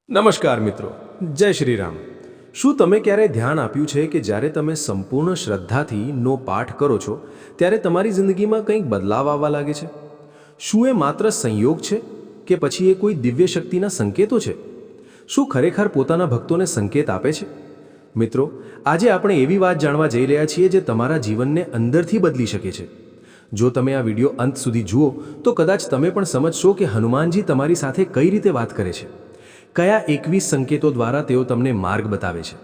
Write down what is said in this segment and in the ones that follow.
નમસ્કાર મિત્રો, જય શ્રી રામ. શું તમે ક્યારેય ધ્યાન આપ્યું છે કે જ્યારે તમે સંપૂર્ણ શ્રદ્ધાથી નો પાઠ કરો છો ત્યારે તમારી જિંદગીમાં કંઈક બદલાવ આવવા લાગે છે? શું એ માત્ર સંયોગ છે કે પછી એ કોઈ દિવ્ય શક્તિના સંકેતો છે? શું ખરેખર પોતાના ભક્તોને સંકેત આપે છે? મિત્રો, આજે આપણે એવી વાત જાણવા જઈ રહ્યા છીએ જે તમારા જીવનને અંદરથી બદલી શકે છે. જો તમે આ વિડીયો અંત સુધી જુઓ તો કદાચ તમે પણ સમજશો કે હનુમાનજી તમારી સાથે કઈ રીતે વાત કરે છે, કયા 21 સંકેતો દ્વારા તેઓ તમને માર્ગ બતાવે છે.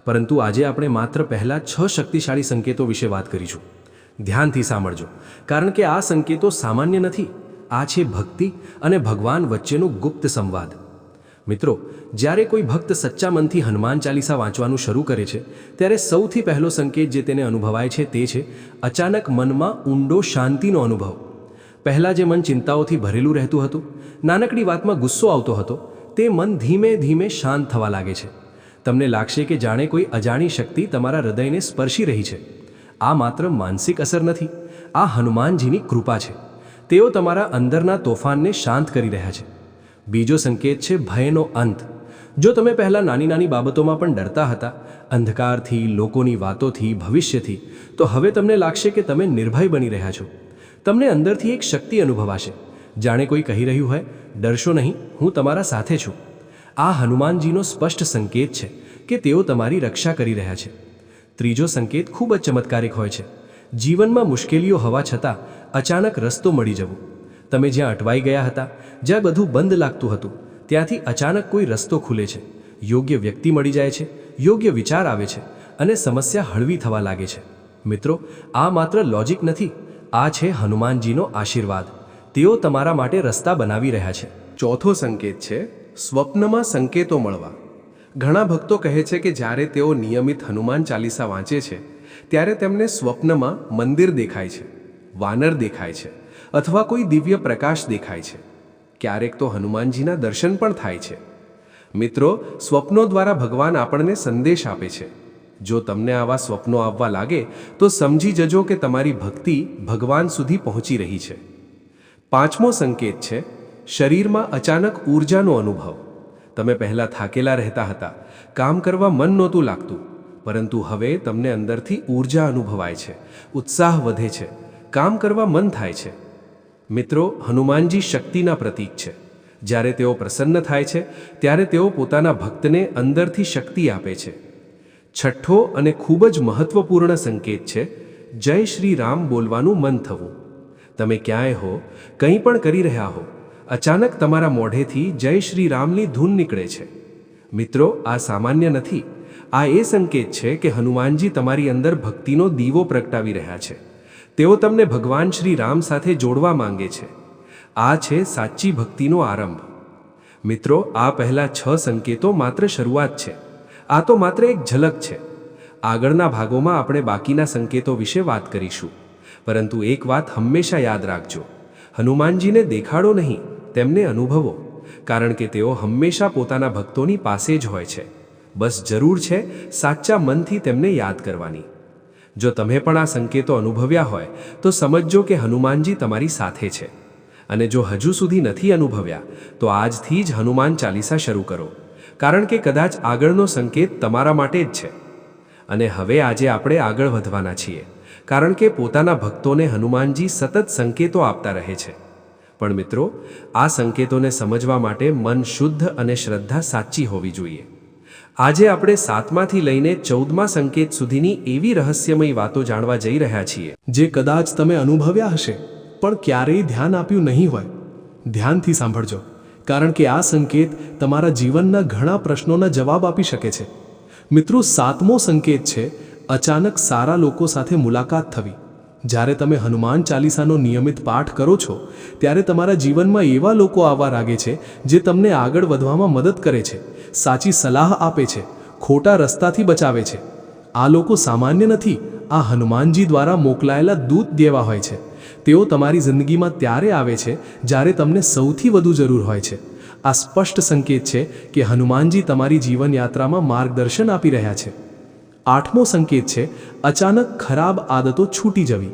પરંતુ આજે આપણે માત્ર પહેલા 6 શક્તિશાળી સંકેતો વિશે વાત કરીશું. ધ્યાનથી સાંભળજો, કારણ કે આ સંકેતો સામાન્ય નથી. આ છે ભક્તિ અને ભગવાન વચ્ચેનો ગુપ્ત સંવાદ. મિત્રો, જ્યારે કોઈ ભક્ત સચ્ચા મનથી હનુમાન ચાલીસા વાંચવાનું શરૂ કરે છે ત્યારે સૌથી પહેલો સંકેત જે તેને અનુભવાય છે તે છે અચાનક મનમાં ઊંડો શાંતિનો અનુભવ. પહેલાં જે મન ચિંતાઓથી ભરેલું રહેતું હતું, નાનકડી વાતમાં ગુસ્સો આવતો હતો, તે મન ધીમે ધીમે શાંત થવા લાગે છે. તમને લાગશે કે જાણે કોઈ અજાણી શક્તિ તમારા હૃદયને સ્પર્શી રહી છે. આ માત્ર માનસિક અસર નથી, આ હનુમાનજીની કૃપા છે. તેઓ તમારા અંદરના તોફાનને શાંત કરી રહ્યા છે. બીજો સંકેત છે ભયનો અંત. જો તમે પહેલાં નાની નાની બાબતોમાં પણ ડરતા હતા, અંધકારથી, લોકોની વાતોથી, ભવિષ્યથી, તો હવે તમને લાગશે કે તમે નિર્ભય બની રહ્યા છો. તમને અંદરથી એક શક્તિ અનુભવાશે, જાણે કોઈ કહી રહ્યું હોય, ડરશો નહીં, હું તમારા સાથે છું. આ હનુમાનજીનો સ્પષ્ટ સંકેત છે કે તેઓ તમારી રક્ષા કરી રહ્યા છે. ત્રીજો સંકેત ખૂબ જ ચમત્કારિક હોય છે. જીવનમાં મુશ્કેલીઓ હોવા છતાં અચાનક રસ્તો મળી જવો. તમે જ્યાં અટવાઈ ગયા હતા, જ્યાં બધું બંધ લાગતું હતું, ત્યાંથી અચાનક કોઈ રસ્તો ખુલે છે. યોગ્ય વ્યક્તિ મળી જાય છે, યોગ્ય વિચાર આવે છે અને સમસ્યા હળવી થવા લાગે છે. મિત્રો, આ માત્ર લોજિક નથી, આ છે હનુમાનજીનો આશીર્વાદ. તેઓ તમારા માટે રસ્તા બનાવી રહ્યા છે. ચોથો સંકેત છે સ્વપ્નમાં સંકેતો મળવા. ઘણા ભક્તો કહે છે કે જ્યારે તેઓ નિયમિત હનુમાન ચાલીસા વાંચે છે ત્યારે તેમને સ્વપ્નમાં મંદિર દેખાય છે, વાનર દેખાય છે અથવા કોઈ દિવ્ય પ્રકાશ દેખાય છે. ક્યારેક તો હનુમાનજીના દર્શન પણ થાય છે. મિત્રો, સ્વપ્નો દ્વારા ભગવાન આપણને સંદેશ આપે છે. જો તમને આવા સ્વપ્નો આવવા લાગે તો સમજી જજો કે તમારી ભક્તિ ભગવાન સુધી પહોંચી રહી છે. પાંચમો સંકેત છે શરીરમાં અચાનક ઊર્જાનો અનુભવ. તમે પહેલાં થાકેલા રહેતા હતા, કામ કરવા મન નહોતું લાગતું, પરંતુ હવે તમને અંદરથી ઊર્જા અનુભવાય છે, ઉત્સાહ વધે છે, કામ કરવા મન થાય છે. મિત્રો, હનુમાનજી શક્તિના પ્રતીક છે. જ્યારે તેઓ પ્રસન્ન થાય છે ત્યારે તેઓ પોતાના ભક્તને અંદરથી શક્તિ આપે છે. છઠ્ઠો અને ખૂબ જ મહત્વપૂર્ણ સંકેત છે જય શ્રી રામ બોલવાનું મન થવું. તમે ક્યાંય હો, કંઈ પણ કરી રહ્યા હો, અચાનક તમારા મોઢેથી જય શ્રી રામની ધૂન નીકળે છે. મિત્રો, આ સામાન્ય નથી. આ એ સંકેત છે કે હનુમાનજી તમારી અંદર ભક્તિનો દીવો પ્રગટાવી રહ્યા છે. તેઓ તમને ભગવાન શ્રી રામ સાથે જોડવા માંગે છે. આ છે સાચી ભક્તિનો આરંભ. મિત્રો, આ પહેલા 6 સંકેતો માત્ર શરૂઆત છે. આ તો માત્ર એક ઝલક છે. આગળના ભાગોમાં આપણે બાકીના સંકેતો વિશે વાત કરીશું. પરંતુ એક વાત હંમેશા યાદ રાખજો, હનુમાનજીને દેખાડો નહીં, તેમને અનુભવો. કારણ કે તેઓ હંમેશા પોતાના ભક્તોની પાસે જ હોય છે. બસ જરૂર છે સાચા મનથી તેમને યાદ કરવાની. જો તમે પણ આ સંકેતો અનુભવ્યા હોય તો સમજજો કે હનુમાનજી તમારી સાથે છે. અને જો હજુ સુધી નથી અનુભવ્યા તો આજથી જ હનુમાન ચાલીસા શરૂ કરો, કારણ કે કદાચ આગળનો સંકેત તમારા માટે જ છે. અને હવે આજે આપણે આગળ વધવાના છીએ, કારણ કે પોતાના ભક્તોને હનુમાનજી સતત સંકેતો આપતા રહે છે. પણ મિત્રો, આ સંકેતોને સમજવા માટે મન શુદ્ધ અને શ્રદ્ધા સાચી હોવી જોઈએ. આજે આપણે 7માથી લઈને 14મા સંકેત સુધીની એવી રહસ્યમય વાતો જાણવા જઈ રહ્યા છીએ જે કદાચ તમે અનુભવ્યા હશે પણ ક્યારેય ધ્યાન આપ્યું નહીં હોય. ધ્યાનથી સાંભળજો, કારણ કે આ સંકેત તમારા જીવનના ઘણા પ્રશ્નોના જવાબ આપી શકે છે. મિત્રો, 7મો સંકેત છે અચાનક સારા લોકો સાથે મુલાકાત થવી. જ્યારે તમે હનુમાન ચાલીસાનો નિયમિત પાઠ કરો છો ત્યારે તમારા જીવનમાં એવા લોકો આવવા લાગે છે જે તમને આગળ વધવામાં મદદ કરે છે, સાચી સલાહ આપે છે, ખોટા રસ્તાથી બચાવે છે. આ લોકો સામાન્ય નથી, આ હનુમાનજી દ્વારા મોકલાયેલા દૂત જેવા હોય છે. તેઓ તમારી જિંદગીમાં ત્યારે આવે છે જ્યારે તમને સૌથી વધુ જરૂર હોય છે. આ સ્પષ્ટ સંકેત છે કે હનુમાનજી તમારી જીવનયાત્રામાં માર્ગદર્શન આપી રહ્યા છે. 8મો સંકેત છે અચાનક ખરાબ આદતો છૂટી જવી.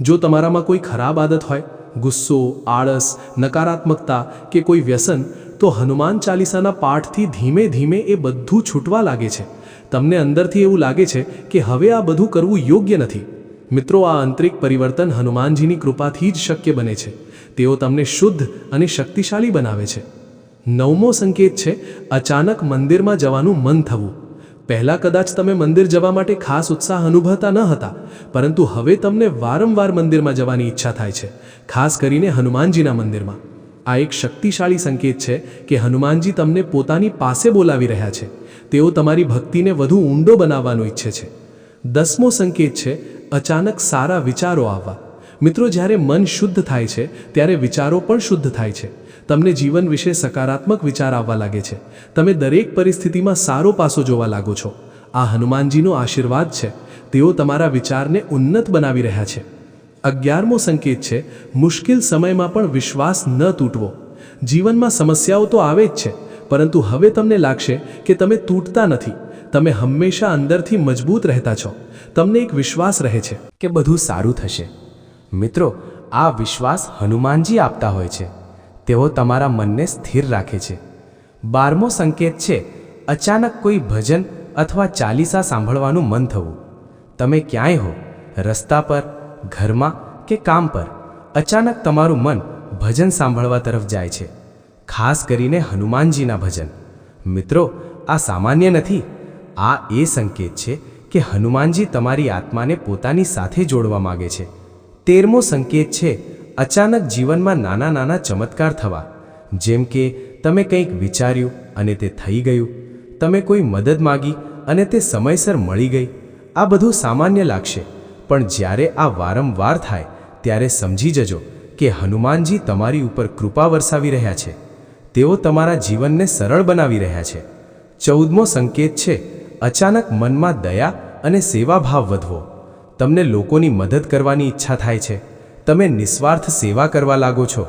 જો તમારામાં કોઈ ખરાબ આદત હોય, ગુસ્સો, આળસ, નકારાત્મકતા કે કોઈ વ્યસન, તો હનુમાન ચાલીસાના પાઠથી ધીમે ધીમે એ બધું છૂટવા લાગે છે. તમને અંદરથી એવું લાગે છે કે હવે આ બધું કરવું યોગ્ય નથી. મિત્રો, આ આંતરિક પરિવર્તન હનુમાનજીની કૃપાથી જ શક્ય બને છે. તેઓ તમને શુદ્ધ અને શક્તિશાળી બનાવે છે. 9મો સંકેત છે અચાનક મંદિરમાં જવાનું મન થવું. પહેલાં કદાચ તમે મંદિર જવા માટે ખાસ ઉત્સાહ અનુભવતા ન હતા, પરંતુ હવે તમને વારંવાર મંદિરમાં જવાની ઈચ્છા થાય છે, ખાસ કરીને હનુમાનજીના મંદિરમાં. આ એક શક્તિશાળી સંકેત છે કે હનુમાનજી તમને પોતાની પાસે બોલાવી રહ્યા છે. તેઓ તમારી ભક્તિને વધુ ઊંડો બનાવવાનું ઈચ્છે છે. 10મો સંકેત છે અચાનક સારા વિચારો આવવા. મિત્રો, જ્યારે મન શુદ્ધ થાય છે ત્યારે વિચારો પણ શુદ્ધ થાય છે. તમને જીવન વિશે સકારાત્મક વિચાર આવવા લાગે છે. તમે દરેક પરિસ્થિતિમાં સારો પાસો જોવા લાગો છો. આ હનુમાનજીનો આશીર્વાદ છે. તેઓ તમારા વિચારને ઉન્નત બનાવી રહ્યા છે. 11મો સંકેત છે મુશ્કેલ સમયમાં પણ વિશ્વાસ ન તૂટવો. જીવનમાં સમસ્યાઓ તો આવે જ છે, પરંતુ હવે તમને લાગશે કે તમે તૂટતા નથી. તમે હંમેશા અંદરથી મજબૂત રહેતા છો. તમને એક વિશ્વાસ રહે છે કે બધું સારું થશે. મિત્રો, આ વિશ્વાસ હનુમાનજી આપતા હોય છે. તેઓ તમારા મનને સ્થિર રાખે છે. 12મો સંકેત છે અચાનક કોઈ ભજન અથવા ચાલીસા સાંભળવાનું મન થવું. તમે ક્યાંય હો, રસ્તા પર, ઘરમાં કે કામ પર, અચાનક તમારું મન ભજન સાંભળવા તરફ જાય છે, ખાસ કરીને હનુમાનજીના ભજન. મિત્રો, આ સામાન્ય નથી. આ એ સંકેત છે કે હનુમાનજી તમારી આત્માને પોતાની સાથે જોડવા માગે છે. 13મો સંકેત છે અચાનક જીવનમાં નાના નાના ચમત્કાર થવા. જેમ કે તમે કંઈક વિચાર્યું અને તે થઈ ગયું. તમે કોઈ મદદ માગી અને તે સમયસર મળી ગઈ. આ બધું સામાન્ય લાગશે, પણ જ્યારે આ વારંવાર થાય ત્યારે સમજી જજો કે હનુમાનજી તમારી ઉપર કૃપા વરસાવી રહ્યા છે. તેઓ તમારા જીવનને સરળ બનાવી રહ્યા છે. 14મો સંકેત છે અચાનક મનમાં દયા અને સેવાભાવ વધવો. તમને લોકોની મદદ કરવાની ઈચ્છા થાય છે. તમે નિસ્વાર્થ સેવા કરવા લાગો છો.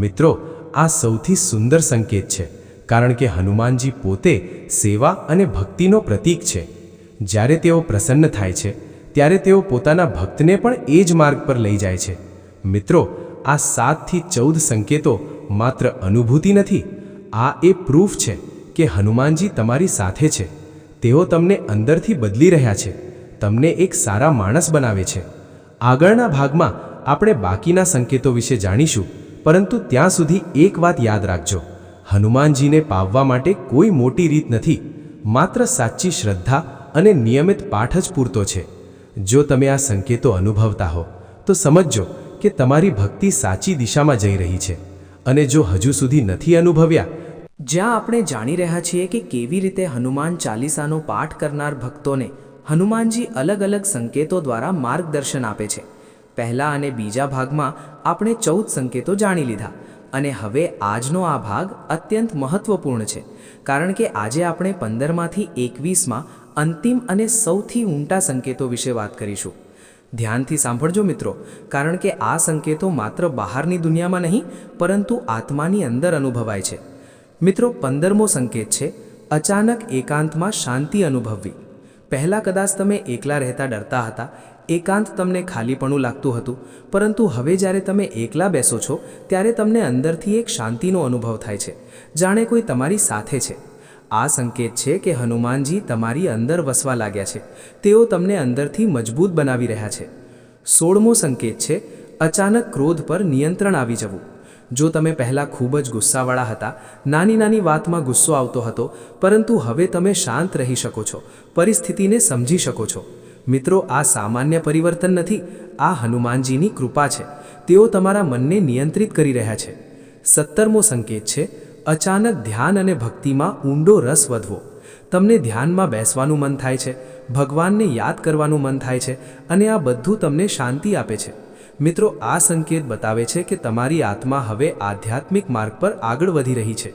મિત્રો, આ સૌથી સુંદર સંકેત છે, કારણ કે હનુમાનજી પોતે સેવા અને ભક્તિનો પ્રતીક છે. જ્યારે તેઓ પ્રસન્ન થાય છે ત્યારે તેઓ પોતાના ભક્તને પણ એ જ માર્ગ પર લઈ જાય છે. મિત્રો, આ 7 થી 14 સંકેતો માત્ર અનુભૂતિ નથી. આ એ પ્રૂફ છે કે હનુમાનજી તમારી સાથે છે. તેઓ તમને અંદરથી બદલી રહ્યા છે, તમને એક સારા માણસ બનાવે છે. આગળના ભાગમાં આપણે બાકીના સંકેતો વિશે જાણીશું, પરંતુ ત્યાં સુધી એક વાત યાદ રાખજો. હનુમાનજીને પાવવા માટે કોઈ મોટી રીત નથી. માત્ર સાચી શ્રદ્ધા અને નિયમિત પાઠ જ પૂરતો છે. જો તમે આ સંકેતો અનુભવતા હો તો સમજજો કે તમારી ભક્તિ સાચી દિશામાં જઈ રહી છે. અને જો હજુ સુધી નથી અનુભવ્યા, જ્યાં આપણે જાણી રહ્યા છીએ કે કેવી રીતે હનુમાન ચાલીસાનો પાઠ કરનાર ભક્તોને હનુમાનજી અલગ અલગ સંકેતો દ્વારા માર્ગદર્શન આપે છે. પહેલા અને બીજા ભાગમાં આપણે 14 સંકેતો જાણી લીધા, અને હવે આજનો આ ભાગ અત્યંત મહત્વપૂર્ણ છે, કારણ કે આજે આપણે 15માંથી 21માં અંતિમ અને સૌથી ઊંડા સંકેતો વિશે વાત કરીશું. ધ્યાનથી સાંભળજો મિત્રો, કારણ કે આ સંકેતો માત્ર બહારની દુનિયામાં નહીં, પરંતુ આત્માની અંદર અનુભવાય છે. મિત્રો, 15મો સંકેત છે અચાનક એકાંતમાં શાંતિ અનુભવવી. પહેલાં કદાચ તમે એકલા રહેતા ડરતા હતા, એકાંત તમને ખાલીપણું લાગતું હતું, પરંતુ હવે જ્યારે તમે એકલા બેસો છો ત્યારે તમને અંદરથી એક શાંતિનો અનુભવ થાય છે, જાણે કોઈ તમારી સાથે છે. આ સંકેત છે કે હનુમાનજી તમારી અંદર વસવા લાગ્યા છે. તેઓ તમને અંદરથી મજબૂત બનાવી રહ્યા છે. 16મો સંકેત છે અચાનક ક્રોધ પર નિયંત્રણ આવી જવું. જો તમે પહેલાં ખૂબ જ ગુસ્સાવાળા હતા, નાની નાની વાતમાં ગુસ્સો આવતો હતો, પરંતુ હવે તમે શાંત રહી શકો છો, પરિસ્થિતિને સમજી શકો છો. મિત્રો, આ સામાન્ય પરિવર્તન નથી, આ હનુમાનજીની કૃપા છે. તેઓ તમારા મનને નિયંત્રિત કરી રહ્યા છે. 17મો સંકેત છે અચાનક ધ્યાન અને ભક્તિમાં ઊંડો રસ વધવો. તમને ધ્યાનમાં બેસવાનું મન થાય છે, ભગવાનને યાદ કરવાનું મન થાય છે, અને આ બધું તમને શાંતિ આપે છે. મિત્રો, આ સંકેત બતાવે છે કે તમારી આત્મા હવે આધ્યાત્મિક માર્ગ પર આગળ વધી રહી છે.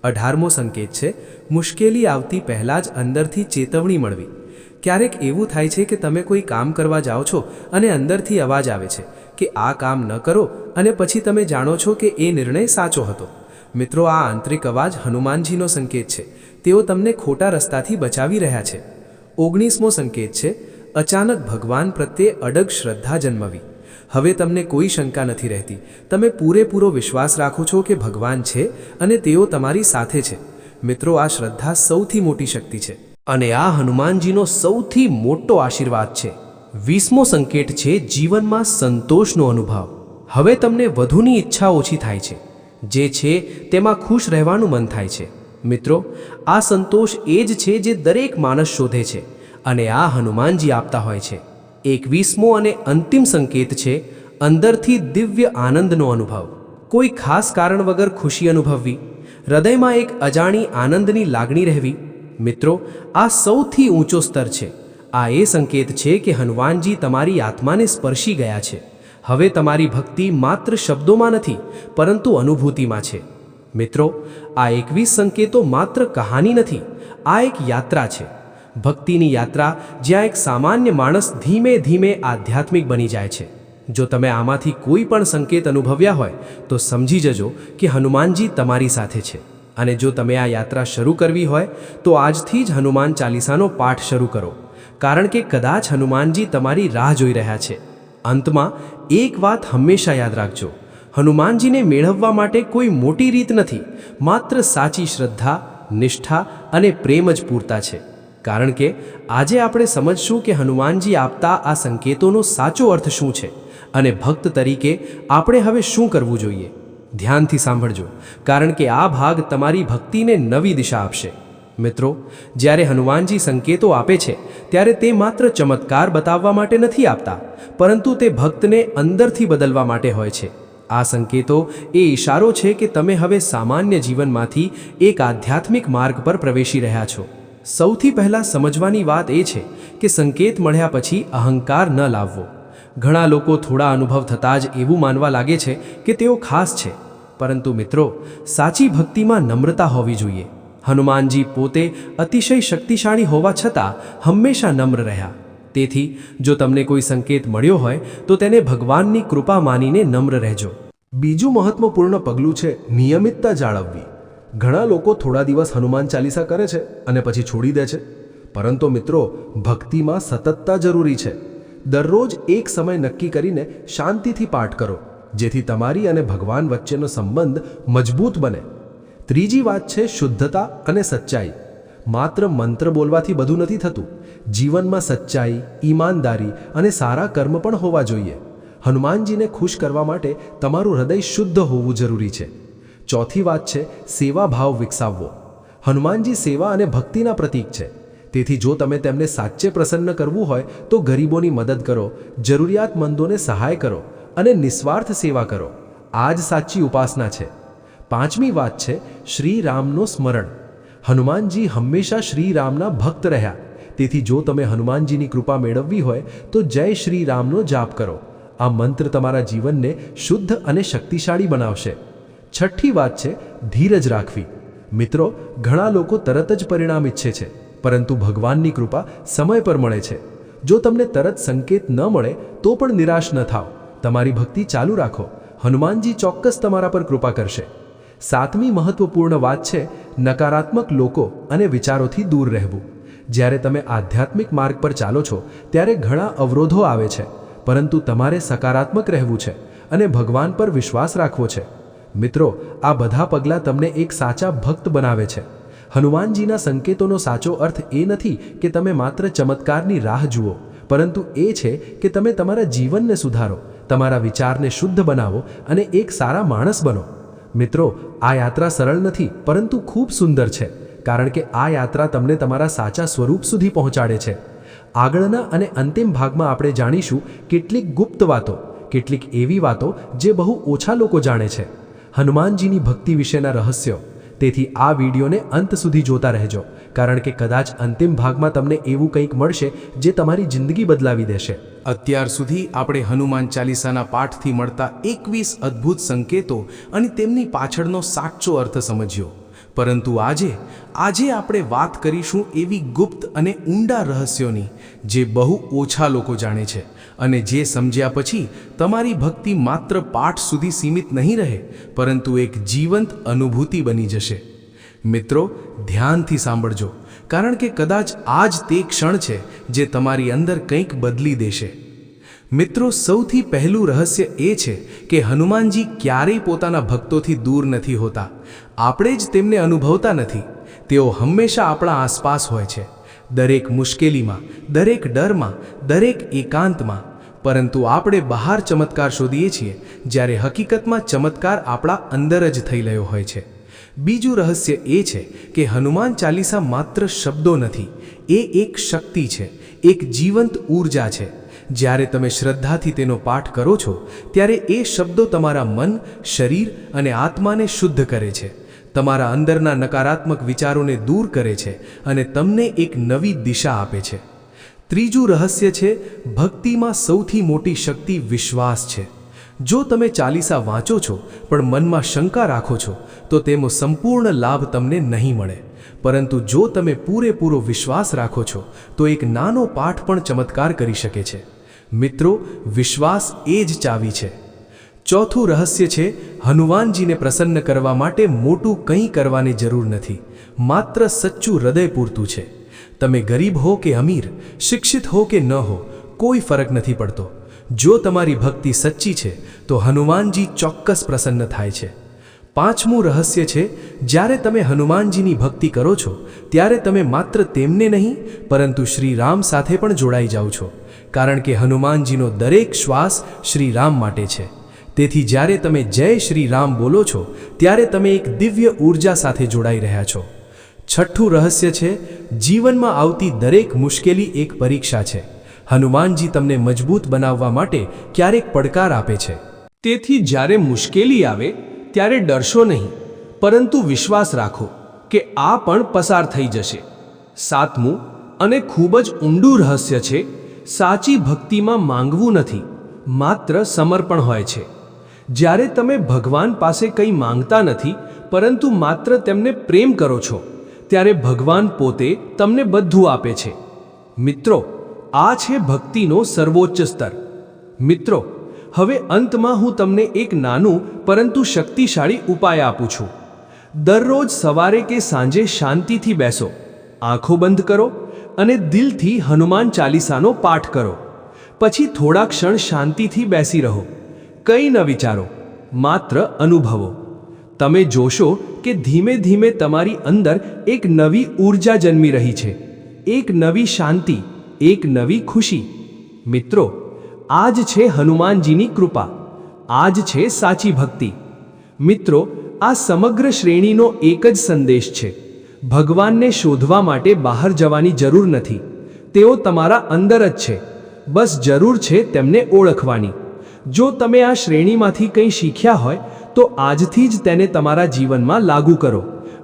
18મો સંકેત છે મુશ્કેલી આવતી પહેલાં જ અંદરથી ચેતવણી મળવી. ક્યારેક એવું થાય છે કે તમે કોઈ કામ કરવા જાઓ છો અને અંદરથી અવાજ આવે છે કે આ કામ ન કરો, અને પછી તમે જાણો છો કે એ નિર્ણય સાચો હતો. મિત્રો, આ આંતરિક અવાજ હનુમાનજીનો સંકેત છે. તેઓ તમને ખોટા રસ્તાથી બચાવી રહ્યા છે. 19મો સંકેત છે અચાનક ભગવાન પ્રત્યે અડગ શ્રદ્ધા જન્મવી. હવે તમને કોઈ શંકા નથી રહેતી. તમે પૂરેપૂરો વિશ્વાસ રાખો છો કે ભગવાન છે અને તેઓ તમારી સાથે છે. મિત્રો, આ શ્રદ્ધા સૌથી મોટી શક્તિ છે અને આ હનુમાનજીનો સૌથી મોટો આશીર્વાદ છે. 20મો સંકેત છે જીવનમાં સંતોષનો અનુભવ. હવે તમને વધુની ઈચ્છા ઓછી થાય છે. જે છે તેમાં ખુશ રહેવાનું મન થાય છે. મિત્રો, આ સંતોષ એ જ છે જે દરેક માણસ શોધે છે અને આ હનુમાનજી આપતા હોય છે. 21મો અને અંતિમ સંકેત છે અંદરથી દિવ્ય આનંદનો અનુભવ. કોઈ ખાસ કારણ વગર ખુશી અનુભવવી, હૃદયમાં એક અજાણી આનંદની લાગણી રહેવી. મિત્રો, આ સૌથી ઊંચો સ્તર છે. આ એ સંકેત છે કે હનુમાનજી તમારી આત્માને સ્પર્શી ગયા છે. હવે તમારી ભક્તિ માત્ર શબ્દોમાં નથી પરંતુ અનુભૂતિમાં છે. મિત્રો, આ 21 સંકેતો માત્ર કહાની નથી, આ એક યાત્રા છે. ભક્તિની યાત્રા જ્યાં એક સામાન્ય માણસ ધીમે ધીમે આધ્યાત્મિક બની જાય છે. જો તમે આમાંથી કોઈ પણ સંકેત અનુભવ્યા હોય તો સમજી જજો કે હનુમાનજી તમારી સાથે છે. અને જો તમે આ યાત્રા શરૂ કરવી હોય તો આજથી જ હનુમાન ચાલીસાનો પાઠ શરૂ કરો, કારણ કે કદાચ હનુમાનજી તમારી રાહ જોઈ રહ્યા છે. અંતમાં એક વાત હંમેશા યાદ રાખજો, હનુમાનજીને મેળવવા માટે કોઈ મોટી રીત નથી, માત્ર સાચી શ્રદ્ધા, નિષ્ઠા અને પ્રેમ જ પૂરતા છે. કારણ કે આજે આપણે સમજશું કે હનુમાનજી આપતા આ સંકેતોનો સાચો અર્થ શું છે અને ભક્ત તરીકે આપણે હવે શું કરવું જોઈએ. ધ્યાનથી સાંભળજો, કારણ કે આ ભાગ તમારી ભક્તિને નવી દિશા આપશે. મિત્રો, જ્યારે હનુમાનજી સંકેતો આપે છે ત્યારે તે માત્ર ચમત્કાર બતાવવા માટે નથી આપતા, પરંતુ તે ભક્તને અંદરથી બદલવા માટે હોય છે. આ સંકેતો એ ઇશારો છે કે તમે હવે સામાન્ય જીવનમાંથી એક આધ્યાત્મિક માર્ગ પર પ્રવેશી રહ્યા છો. સૌથી પહેલાં સમજવાની વાત એ છે કે સંકેત મળ્યા પછી અહંકાર ન લાવવો. ઘણા લોકો થોડા અનુભવ થતાં જ એવું માનવા લાગે છે કે તેઓ ખાસ છે, પરંતુ મિત્રો, સાચી ભક્તિમાં નમ્રતા હોવી જોઈએ. હનુમાનજી પોતે અતિશય શક્તિશાળી હોવા છતાં હંમેશા નમ્ર રહ્યા. તેથી જો તમને કોઈ સંકેત મળ્યો હોય તો તેને ભગવાનની કૃપા માનીને નમ્ર રહેજો. બીજું મહત્વપૂર્ણ પગલું છે નિયમિતતા જાળવવી. ઘણા લોકો થોડા દિવસ હનુમાન ચાલીસા કરે છે અને પછી છોડી દે છે, પરંતુ મિત્રો, ભક્તિમાં સતતતા જરૂરી છે. દરરોજ એક સમય નક્કી કરીને શાંતિથી પાઠ કરો, જેથી તમારી અને ભગવાન વચ્ચેનો સંબંધ મજબૂત બને. ત્રીજી વાત છે શુદ્ધતા અને સચ્ચાઈ. માત્ર મંત્ર બોલવાથી બધું નથી થતું. જીવનમાં સચ્ચાઈ, ઈમાનદારી અને સારા કર્મ પણ હોવા જોઈએ. હનુમાનજીને ખુશ કરવા માટે તમારું હૃદય શુદ્ધ હોવું જરૂરી છે. ચોથી વાત છે સેવા ભાવ વિકસાવવો. હનુમાનજી સેવા અને ભક્તિના પ્રતીક છે. તેથી જો તમે તેમને સાચે પ્રસન્ન કરવું હોય તો ગરીબોની મદદ કરો, જરૂરિયાતમંદોને સહાય કરો અને નિસ્વાર્થ સેવા કરો. આ જ સાચી ઉપાસના છે. પાંચમી વાત છે શ્રી રામનું સ્મરણ. હનુમાનજી હંમેશા શ્રી રામના ભક્ત રહ્યા. તેથી જો તમે હનુમાનજીની કૃપા મેળવવી હોય તો જય શ્રી રામનો જાપ કરો. આ મંત્ર તમારા જીવનને શુદ્ધ અને શક્તિશાળી બનાવશે. છઠ્ઠી વાત છે ધીરજ રાખવી. મિત્રો, ઘણા લોકો તરત જ પરિણામ ઈચ્છે છે, પરંતુ ભગવાનની કૃપા સમય પર મળે છે. જો તમને તરત સંકેત ન મળે તો પણ નિરાશ ન થાઓ. તમારી ભક્તિ ચાલુ રાખો. હનુમાનજી ચોક્કસ તમારા પર કૃપા કરશે. સાતમી મહત્વપૂર્ણ વાત છે નકારાત્મક લોકો અને વિચારોથી દૂર રહેવું. જ્યારે તમે આધ્યાત્મિક માર્ગ પર ચાલો છો ત્યારે ઘણા અવરોધો આવે છે, પરંતુ તમારે સકારાત્મક રહેવું છે અને ભગવાન પર વિશ્વાસ રાખવો છે. મિત્રો, આ બધા પગલાં તમને એક સાચા ભક્ત બનાવે છે. હનુમાનજીના સંકેતોનો સાચો અર્થ એ નથી કે તમે માત્ર ચમત્કારની રાહ જુઓ, પરંતુ એ છે કે તમે તમારા જીવનને સુધારો, તમારા વિચારને શુદ્ધ બનાવો અને એક સારા માણસ બનો. મિત્રો, આ યાત્રા સરળ નથી પરંતુ ખૂબ સુંદર છે, કારણ કે આ યાત્રા તમને તમારા સાચા સ્વરૂપ સુધી પહોંચાડે છે. આગળના અને અંતિમ ભાગમાં આપણે જાણીશું કેટલીક ગુપ્ત વાતો, કેટલીક એવી વાતો જે બહુ ઓછા લોકો જાણે છે, હનુમાનજીની ભક્તિ વિશેના રહસ્યો. તેથી આ વિડીયોને અંત સુધી જોતા રહેજો, કારણ કે કદાચ અંતિમ ભાગમાં તમને એવું કંઈક મળશે જે તમારી જિંદગી બદલાવી દેશે. અત્યાર સુધી આપણે હનુમાન ચાલીસાના પાઠથી મળતા 21 અદ્ભુત સંકેતો અને તેમની પાછળનો સાચો અર્થ સમજ્યો. પરંતુ આજે આપણે વાત કરીશું એવી ગુપ્ત અને ઊંડા રહસ્યોની જે બહુ ઓછા લોકો જાણે છે અને જે સમજ્યા પછી તમારી ભક્તિ માત્ર પાઠ સુધી સીમિત નહીં રહે, પરંતુ એક જીવંત અનુભૂતિ બની જશે. મિત્રો, ધ્યાનથી સાંભળજો, કારણ કે કદાચ આ જ તે ક્ષણ છે જે તમારી અંદર કંઈક બદલી દેશે. મિત્રો, સૌથી પહેલું રહસ્ય એ છે કે હનુમાનજી ક્યારેય પોતાના ભક્તોથી દૂર નથી હોતા. આપણે જ તેમને અનુભવતા નથી. તેઓ હંમેશા આપણા આસપાસ હોય છે, દરેક મુશ્કેલીમાં, દરેક ડરમાં, દરેક એકાંતમાં. પરંતુ આપણે બહાર ચમત્કાર શોધીએ છીએ, જ્યારે હકીકતમાં ચમત્કાર આપણા અંદર જ થઈ રહ્યો હોય છે. બીજું રહસ્ય એ છે કે હનુમાન ચાલીસા માત્ર શબ્દો નથી, એ એક શક્તિ છે, એક જીવંત ઊર્જા છે. જ્યારે તમે શ્રદ્ધાથી તેનો પાઠ કરો છો, ત્યારે એ શબ્દો તમારા મન, શરીર અને આત્માને શુદ્ધ કરે છે, તમારા અંદરના નકારાત્મક વિચારોને દૂર કરે છે અને તમને એક નવી દિશા આપે છે. ત્રીજું રહસ્ય છે, ભક્તિમાં સૌથી મોટી શક્તિ વિશ્વાસ છે. જો તમે ચાલીસા વાંચો છો પણ મનમાં શંકા રાખો છો, તો તેનો સંપૂર્ણ લાભ તમને નહીં મળે. પરંતુ જો તમે પૂરેપૂરો વિશ્વાસ રાખો છો, તો એક નાનો પાઠ પણ ચમત્કાર કરી શકે છે. મિત્રો, વિશ્વાસ એ જ ચાવી છે. ચોથું રહસ્ય છે, હનુમાનજીને પ્રસન્ન કરવા માટે મોટું કંઈ કરવાની જરૂર નથી, માત્ર સચ્ચું હૃદય પૂરતું છે. તમે ગરીબ હો કે અમીર, શિક્ષિત હો કે ન હો, કોઈ ફરક નથી પડતો. જો તમારી ભક્તિ સચ્ચી છે, તો હનુમાનજી ચોક્કસ પ્રસન્ન થાય છે. પાંચમું રહસ્ય છે, જ્યારે તમે હનુમાનજીની ભક્તિ કરો છો, ત્યારે તમે માત્ર તેમને નહીં, પરંતુ શ્રી રામ સાથે પણ જોડાઈ જાઓ છો. કારણ કે હનુમાનજીનો દરેક શ્વાસ શ્રી રામ માટે છે. તેથી જ્યારે તમે જય શ્રી રામ બોલો છો, ત્યારે તમે એક દિવ્ય ઊર્જા સાથે જોડાઈ રહ્યા છો. છઠ્ઠું રહસ્ય છે, જીવનમાં આવતી દરેક મુશ્કેલી એક પરીક્ષા છે. હનુમાનજી તમને મજબૂત બનાવવા માટે ક્યારેક પડકાર આપે છે. તેથી જ્યારે મુશ્કેલી આવે ત્યારે ડરશો નહીં, પરંતુ વિશ્વાસ રાખો કે આ પણ પસાર થઈ જશે. સાતમું અને ખૂબ જ ઊંડું રહસ્ય છે, સાચી ભક્તિમાં માંગવું નથી, માત્ર સમર્પણ હોય છે. જ્યારે તમે ભગવાન પાસે કંઈ માંગતા નથી, પરંતુ માત્ર તેમને પ્રેમ કરો છો, ત્યારે ભગવાન પોતે તમને બધું આપે છે. મિત્રો, આ છે ભક્તિનો સર્વોચ્ચ સ્તર. મિત્રો, હવે અંતમાં હું તમને એક નાનું પરંતુ શક્તિશાળી ઉપાય આપું છું. દરરોજ સવારે કે સાંજે શાંતિથી બેસો, આંખો બંધ કરો અને દિલથી હનુમાન ચાલીસાનો પાઠ કરો. પછી થોડા ક્ષણ શાંતિથી બેસી રહો. કંઈ ન વિચારો, માત્ર અનુભવો. તમે જોશો કે ધીમે ધીમે તમારી અંદર એક નવી ઊર્જા જન્મી રહી છે, એક નવી શાંતિ, એક નવી ખુશી. મિત્રો, આ જ છે હનુમાનજીની કૃપા, આ જ છે સાચી ભક્તિ. મિત્રો, આ સમગ્ર શ્રેણીનો એક જ સંદેશ છે, ભગવાનને શોધવા માટે બહાર જવાની જરૂર નથી, તેઓ તમારા અંદર જ છે. બસ જરૂર છે તેમને ઓળખવાની. જો તમે આ શ્રેણીમાંથી કંઈ શીખ્યા હોય, તો આજથી જ તેને તમારા જીવનમાં લાગુ કરો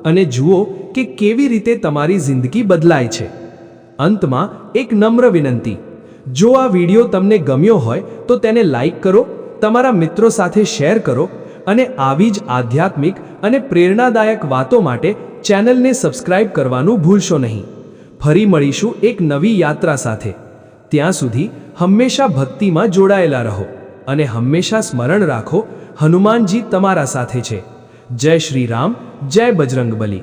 અને જુઓ કે કેવી રીતે તમારી જિંદગી બદલાય છે. અંતમાં એક નમ્ર વિનંતી, જો આ વિડીયો તમને ગમ્યો હોય તો તેને લાઈક કરો, તમારા મિત્રો સાથે શેર કરો અને આવી જ આધ્યાત્મિક અને પ્રેરણાદાયક વાતો માટે ચેનલને સબસ્ક્રાઇબ કરવાનું ભૂલશો નહીં. ફરી મળીશું એક નવી યાત્રા સાથે. ત્યાં સુધી હંમેશા ભક્તિમાં જોડાયેલા રહો અને હંમેશા સ્મરણ રાખો, હનુમાનજી તમારા સાથે છે. જય શ્રી રામ, જય બજરંગબલી.